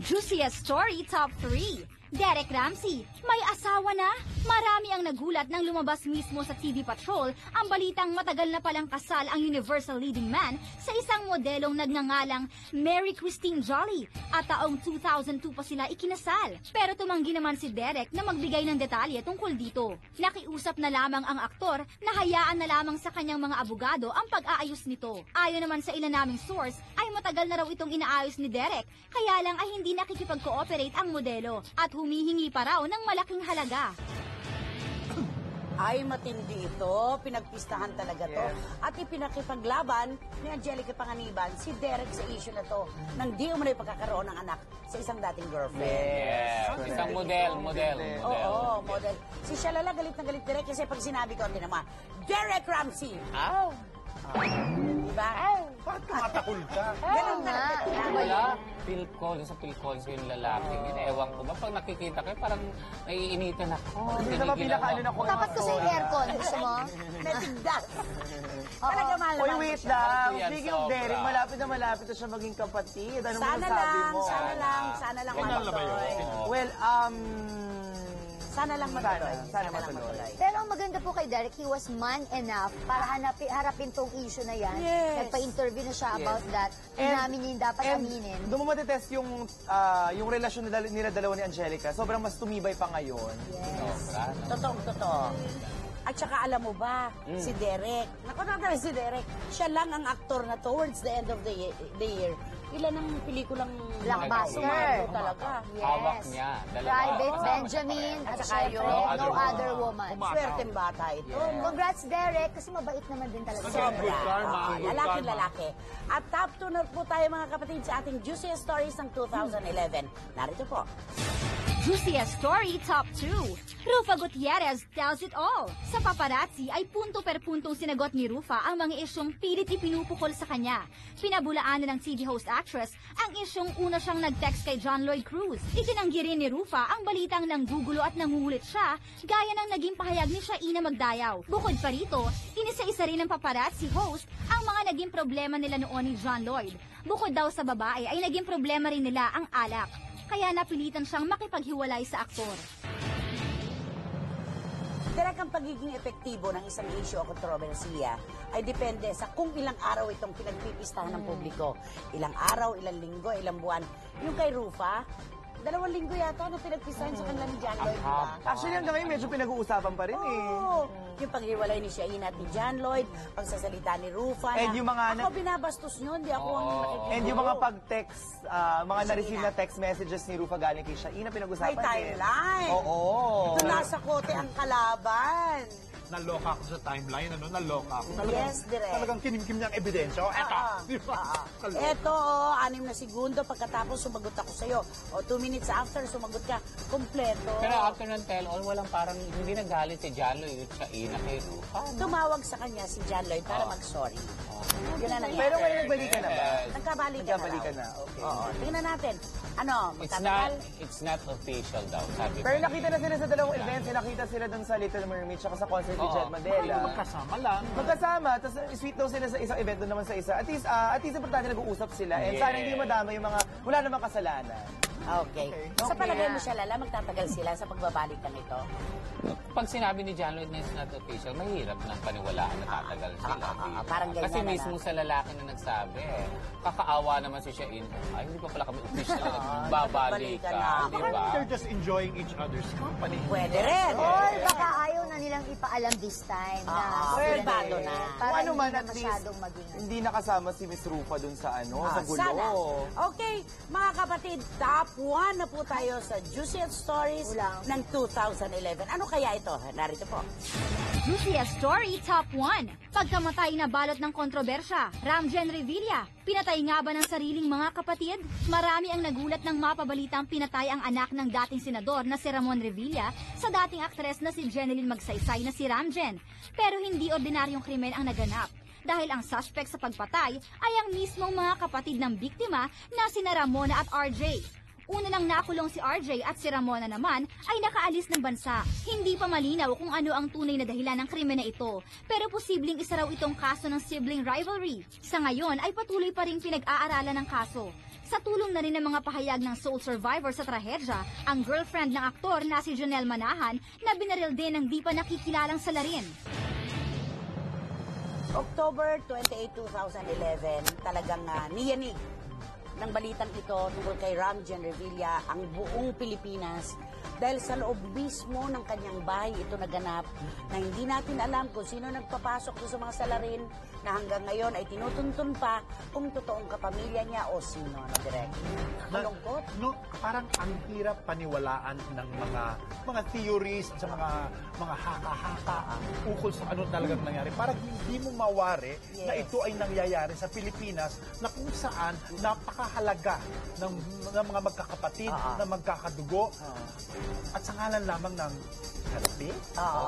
Juiciest Story Top 3. Derek Ramsey, may asawa na? Marami ang nagulat nang lumabas mismo sa TV Patrol ang balitang matagal na palang kasal ang Universal leading man sa isang modelong nagngangalang Mary Christine Jolly at taong 2002 pa sila ikinasal. Pero tumanggi naman si Derek na magbigay ng detalye tungkol dito. Nakiusap na lamang ang aktor na hayaan na lamang sa kanyang mga abogado ang pag-aayos nito. Ayon naman sa ilan naming source ay matagal na raw itong inaayos ni Derek, kaya lang ay hindi nakikipag-cooperate ang modelo at humihingi pa raw ng malaking halaga. Ay, matindi ito. Pinagpistahan talaga to. At ipinakipaglaban ni Angelica Panganiban si Derek sa issue na to nang di umano'y pagkakaroon ng anak sa isang dating girlfriend. Yes. Isang model. Oo, model. Si Shalala galit na galit Derek kasi pag sinabi ko, naman, Derek Ramsey! Ow! Diba? Bakit tumatakol ka? Ganun na. Wala. Phil Collins yung lalaki. Yun, ewan ko ba? Pag nakikita kayo, parang naiinitan ako. Hindi naman pinakaano na ko. Tapat ko sa yung aircon. Gusto mo? Natigdas. Talaga mahal Oy, naman wait siya. lang. Yan, Speaking of sobra. Derek, malapit na siya maging kapatid. Ano mo Sana nasabi lang, mo? sana lang Ganun na ba yun? matuloy. Well, Sana lang matuloy. Sana matuloy. Pero ang maganda po kay Derek, he was man enough para harapin tong issue na yan. Yes. Nagpa-interview na siya about that. And- Inamin niya yung dapat aminin. doon mo matitest yung relasyon nila dalawa ni Angelica. Sobrang mas tumibay pa ngayon. Sobra. Totoo. At saka alam mo ba, si Derek, naku si Derek, siya lang ang aktor na towards the end of the year. Ilan ang pelikulang Blockbuster. sumago talaga. Hawak niya. Dalawa. Private Benjamin at saka syempre, yung No Other Woman. Swerteng bata ito. no? Congrats, Derek, kasi mabait naman din talaga. Sobra. Lalaki-lalaki. At top 2 na po tayo mga kapatid sa ating Juiciest Stories ng 2011. Narito po. Juiciest Story Top 2. Rufa Gutierrez tells it all. Sa paparazzi ay punto per puntong sinagot ni Rufa ang mga isyong pilit ipinupukol sa kanya. Pinabulaanan ng TV host actress ang isyong una siyang nag-text kay John Lloyd Cruz. Itinanggi rin ni Rufa ang balitang nanggugulo at nangungulit siya gaya ng naging pahayag ni Shaina Magdayaw. Bukod pa rito, inisa-isa rin ng paparazzi host ang mga naging problema nila noon ni John Lloyd. Bukod daw sa babae ay naging problema rin nila ang alak. Kaya napilitan siyang makipaghiwalay sa aktor. Direk ang pagiging epektibo ng isang issue o kontrobersiya ay depende sa kung ilang araw itong pinagpipistahan ng publiko. Ilang araw, ilang linggo, ilang buwan. Yung kay Rufa, 2 linggo yata na pinagpistahan sa kanila ni John Lloyd, diba? Actually, hanggang ngayon medyo pinag-uusapan pa rin eh. Oo. Yung paghiwalay ni Shaina at ni John Lloyd, pagsasalita ni Rufa And na, yung mga ako binabastos nyo, hindi ako ang nakikinig. And yung mga pag-text, mga na-receive na text messages ni Rufa galing kay Shaina, pinag-usapan May timeline. Oo. Ito nasa kote ang kalaban. Naloka ako sa timeline, naloka ako. Yes, direct. Talagang kinimkim niya ang ebidensya. O, eto. Di ba? Kaloka. Eto, 6 na segundo pagkatapos sumagot ako sa'yo. O 2 minutes after sumagot ka, kompleto. Pero after ng tell-all, walang parang hindi nagalit si John Lloyd sa ina kay Rufa. Tumawag sa kanya si John Lloyd para mag-sorry. Yun na nangyari. Pero ngayon nagbalikan na ba? Nagkabalikan na Nagkabalikan raw. na, okay. Oo, tingnan natin. Ano, magtatagal? It's not official daw, sabi Pero ko. nakita na sila sa dalawang events, nakita sila dun sa Little Mermaid tsaka sa concert ni Jed Baka Mandela. magkasama lang. Magkasama, tapos sweet daw sila sa isang event doon naman sa isa. At least importante nag-uusap sila. And sana hindi madama yung mga wala namang kasalanan. Okay. Sa palagay mo siya, Lala, magtatagal sila sa pagbabalikan nito? Pag sinabi ni John Lloyd na it's not official, mahirap nang paniwalaan na tatagal sila. parang ganyan Kasi na mismo sa lalaki na nagsabi, kakaawa naman si Shain. Ay, hindi pa pala kami official na nagbabalikan na. nagbabalikan. Di ba? They're just enjoying each other's company. Pwede rin. Or baka ayaw na nilang ipaalam this time na privado na. para Kung ano man, hindi na at least, masyadong maging hindi nakasama si Miss Rufa dun sa sa gulo. Sana. Okay, mga kapatid, top 1 na po tayo sa Juiciest Stories ng 2011. Ano kaya ito? Narito po. Juiciest Story Top 1. Pagkamatay na balot ng kontrobersya, Ramjen Revilla. Pinatay nga ba ng sariling mga kapatid? Marami ang nagulat ng mapabalitang pinatay ang anak ng dating senador na si Ramon Revilla sa dating aktres na si Jeneline Magsaysay na si Ramjen. Pero hindi ordinaryong krimen ang naganap. Dahil ang suspect sa pagpatay ay ang mismong mga kapatid ng biktima na sina Ramona at RJ. Una nang nakulong si RJ at si Ramona naman ay nakaalis ng bansa. Hindi pa malinaw kung ano ang tunay na dahilan ng krimen na ito, pero posibleng isa raw itong kaso ng sibling rivalry. Sa ngayon ay patuloy pa ring pinag-aaralan ng kaso. Sa Sa tulong na rin ng mga pahayag ng sole survivor sa trahedya, ang girlfriend ng aktor na si Janelle Manahan na binaril din ng di pa nakikilalang salarin. October 28, 2011, talagang niyanig ng balitang ito tungkol kay Ramjen Revilla ang buong Pilipinas dahil sa loob mismo ng kanyang bahay ito naganap na hindi natin alam kung sino nagpapasok doon sa mga salarin na hanggang ngayon ay tinutuntun pa kung totoong kapamilya niya o sino. Direct. Malungkot. No, parang ang hirap paniwalaan ng mga theories at sa mga haka-haka ukol sa ano talagang nangyari. Parang hindi mo mawari na ito ay nangyayari sa Pilipinas na kung saan napakahalaga ng mga magkakapatid, na magkakadugo at sa ngalan lamang ng therapy.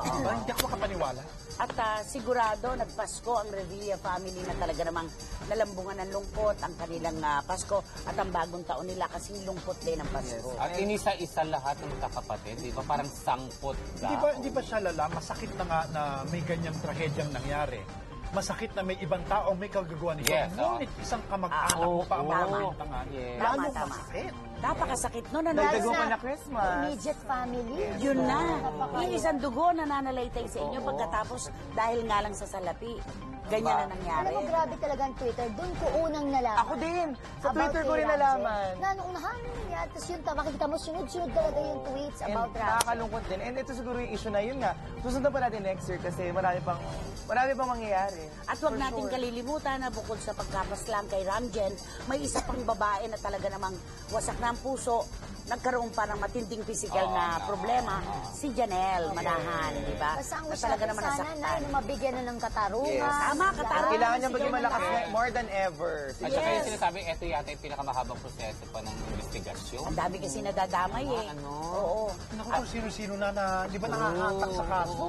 Diba? Hindi ako makapaniwala. At sigurado, nagpasko ang Revilla family na talaga namang nalambungan ng lungkot ang kanilang Pasko at ang bagong taon nila kasing lungkot din ang Pasko. At inisa-isa lahat ng kakapatid, di ba? Parang sangkot ka. Hindi ba siya lala? Masakit na nga na may ganyang trahedyang nangyari. Masakit na may ibang taong may kagagawa nito. Yes, Ngunit isang kamag-anak mo pa ang makakamtangan. Yes. Lalong Tama. masakit. Napakasakit no, Dagdago Lalo pa na na Christmas. Immediate family. Yun na. Yung isang dugo na nananalaytay sa inyo pagkatapos dahil nga lang sa salapi. Ganyan na nangyari. Alam mo, grabe talaga ang Twitter. Doon ko unang nalaman. Ako din. Sa About Twitter ko kay rin Ramsey. nalaman. Na nung unahan yan, tapos yun, makikita mo, sunod-sunod talaga yung tweets And about Ramsey. nakakalungkot din. And ito siguro yung issue na yun nga. Susundan pa natin next year kasi marami pang mangyayari. At huwag natin kalilimutan na bukod sa pagkapaslang kay Ramjen, may isa pang babae na talaga namang wasak na ang puso, nagkaroon pa ng matinding physical na problema, si Janelle Manahan, di ba? Basta ang Na gusto talaga natin naman sana nasaktan. na yung mabigyan na ng katarungan. Yes. Tama, katarungan. Kailangan niya si maging Janelle malakas Manahan. na, more than ever. At saka yung sinasabi, ito yata yung pinakamahabang proseso pa ng investigasyon. Ang dami kasi nadadamay eh. Ano? Oo. Naku, kung sino-sino na, di ba nakahatak sa kaso?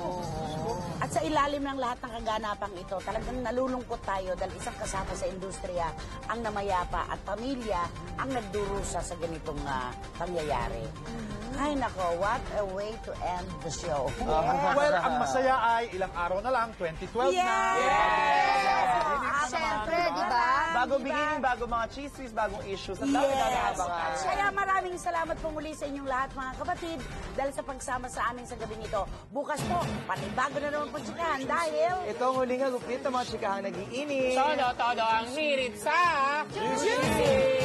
At sa ilalim ng lahat ng kaganapang ito, talagang nalulungkot tayo dahil isang kasama sa industriya ang namayapa at pamilya ang nagdurusa sa ganitong pangyayari. Ay nako, what a way to end the show. Well, ang masaya ay ilang araw na lang, 2012 na. Siyempre, di ba? Bagong beginning, bagong mga chismis, bagong issues. Ang dami na Yes. nakabangan. Kaya maraming salamat po muli sa inyong lahat mga kapatid dahil sa pagsama sa amin sa gabing ito. Bukas po, panibago na naman po chikahan dahil... Ito ang huling hagupit ng mga chikahang nag-iinit. Todo ang hirit sa... Juicy!